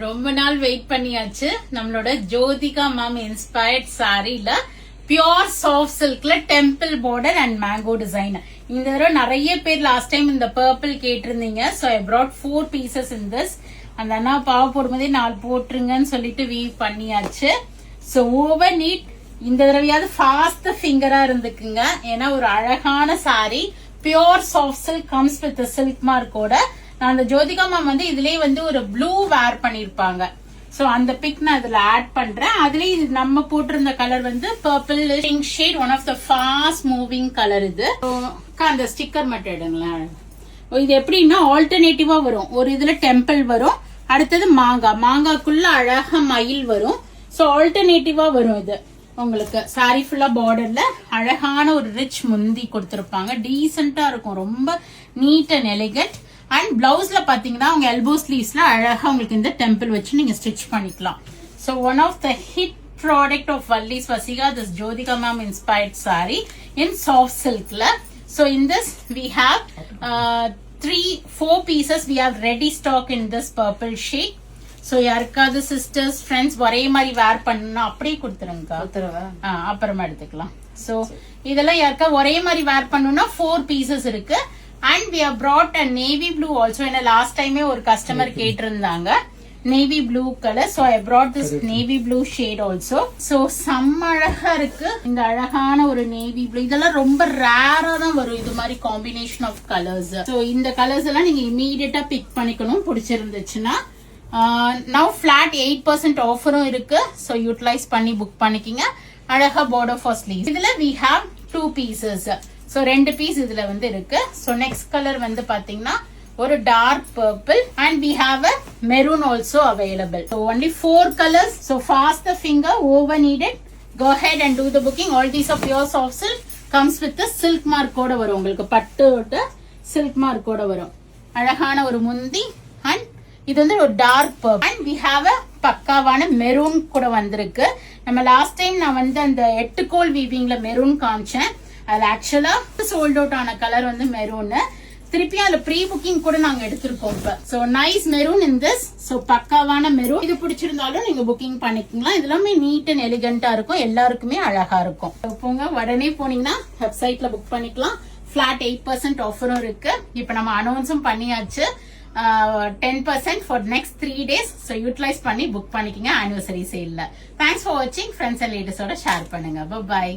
ரொம்ப நாள் வெயிட் பண்ணியாச்சு. நம்மளோட ஜோதிகா மேம் இன்ஸ்பயர்ட் சாரில பியூர் சாஃப்ட் சில்க்ல temple border and mango design. இந்த தடவை நிறைய பேர் லாஸ்ட் டைம் இந்த பர்பிள் கேட்டிருந்தீங்க. So I brought 4 pieces in this. அந்த அண்ணா பாவ போடும்போதே 4 போட்டுருங்கன்னு சொல்லிட்டு வீவ் பண்ணியாச்சு. ஸோ ஓவர் நீட் இந்த தடவையாவது ஃபாஸ்ட் ஃபிங்கரா இருந்துக்குங்க. ஏன்னா ஒரு அழகான sari pure soft silk comes with silk மார்க்கோட. நான் அந்த ஜோதிகா மேம் வந்து இதுலயே வந்து ஒரு ப்ளூ வேர் பண்ணிருப்பாங்க. சோ அந்த பிக் நான் இதுல ஆட் பண்றேன். அதுலயே இது நம்ம போட்டிருந்த கலர் வந்து purple pink shade, one of the fast moving colour இது. அந்த ஸ்டிக்கர் மட்டும் எடுங்களேன். இது எப்படின்னா ஆல்டர்னேட்டிவா வரும். ஒரு இதுல டெம்பிள் வரும், அடுத்தது மாங்காக்குள்ள அழகா மயில் வரும். சோ ஆல்டர்னேட்டிவா வரும். இது உங்களுக்கு சாரி ஃபுல்லா பார்டர்ல அழகான ஒரு ரிச் முந்தி கொடுத்திருப்பாங்க. டீசென்டா இருக்கும், ரொம்ப நீட் அண்ட் எலிகன்ட். அண்ட் பிளவுஸ்ல பாத்தீங்கன்னா உங்க எல்போ ஸ்லீவ்ஸ்ல அழகா உங்களுக்கு இந்த டெம்பிள் வச்சு நீங்க ஸ்டிச் பண்ணிக்கலாம். So one of the hit product of Valli Swasiga, this Jyotika ma'am inspired saree in soft silk la. So in this we have 4 pieces we have ready stock in this purple shade. So யாருக்காவது sisters friends ஒரே மாதிரி வேர் பண்ணா அப்படியே கொடுத்துருங்க, அப்புறமா எடுத்துக்கலாம். So இதெல்லாம் யாருக்கா ஒரே மாதிரி வேர் பண்ணணும்னா 4 pieces இருக்கு. And we have brought a navy blue also. In the last time ஒரு கஸ்டமர் கேட்டிருந்தாங்க navy blue color. So I brought this navy blue shade also. So செம்ம அழகா இருக்கு இந்த அழகான ஒரு navy blue. இதெல்லாம் ரொம்ப ரேரா தான் வரும் இது மாதிரி காம்பினேஷன் ஆஃப் கலர்ஸ். So இந்த கலர்ஸ் எல்லாம் நீங்க இமீடியட்டா பிக் பண்ணிக்கணும் பிடிச்சிருந்துச்சுன்னா. now flat 8% ஆஃபரும் இருக்கு. So யூட்டிலைஸ் பண்ணி புக் பண்ணிக்கிங்க. அழகா border for sleeves. இதுல we have 2 pieces. So 2 piece இதுல வந்து இருக்கு. So next கலர் வந்து பாத்தீங்கன்னா ஒரு dark purple and we have a maroon also available. So only 4 colors. So fast the finger, over needed. Go ahead and do the booking. All these are pure soft silk. Comes with the silk mark ஓட வரும். உங்களுக்கு பட்டோட silk mark ஓட வரும். அழகான ஒரு முந்தி and இது வந்து ஒரு dark purple and we have a பக்காவான மெரூன் கூட வந்திருக்கு. நம்ம லாஸ்ட் டைம் நான் வந்து அந்த 8 கோல் வீவிங்ல மெரூன் காமிச்சேன். அது ஆக்சுவலா சோல்ட் அவுட் ஆன கலர் வந்து மெரூன். திருப்பி அதுல ப்ரீ புக்கிங் கூட நாங்க எடுத்திருக்கோம் இப்ப. So nice maroon in this. So பக்காவான மெரூன். இது பிடிச்சிருந்தாலும் நீங்க புக்கிங் பண்ணிக்கலாம். இது எல்லாமே நீட் அண்ட் எலிகண்டா இருக்கும், எல்லாருக்குமே அழகா இருக்கும். போங்க உடனே போனீங்கன்னா வெப்சைட்ல புக் பண்ணிக்கலாம். பிளாட் 8% ஆஃபரும் இருக்கு. இப்ப நம்ம அனௌன்ஸும் பண்ணியாச்சு. 10% for next 3 days. So utilize பண்ணி புக் பண்ணிக்கங்க ஆனிவர்சரி சேல்ல. தேங்க்ஸ் ஃபார் வாட்சிங். ஃப்ரெண்ட்ஸ் அண்ட் லேடிஸோட ஷேர் பண்ணுங்க. பை.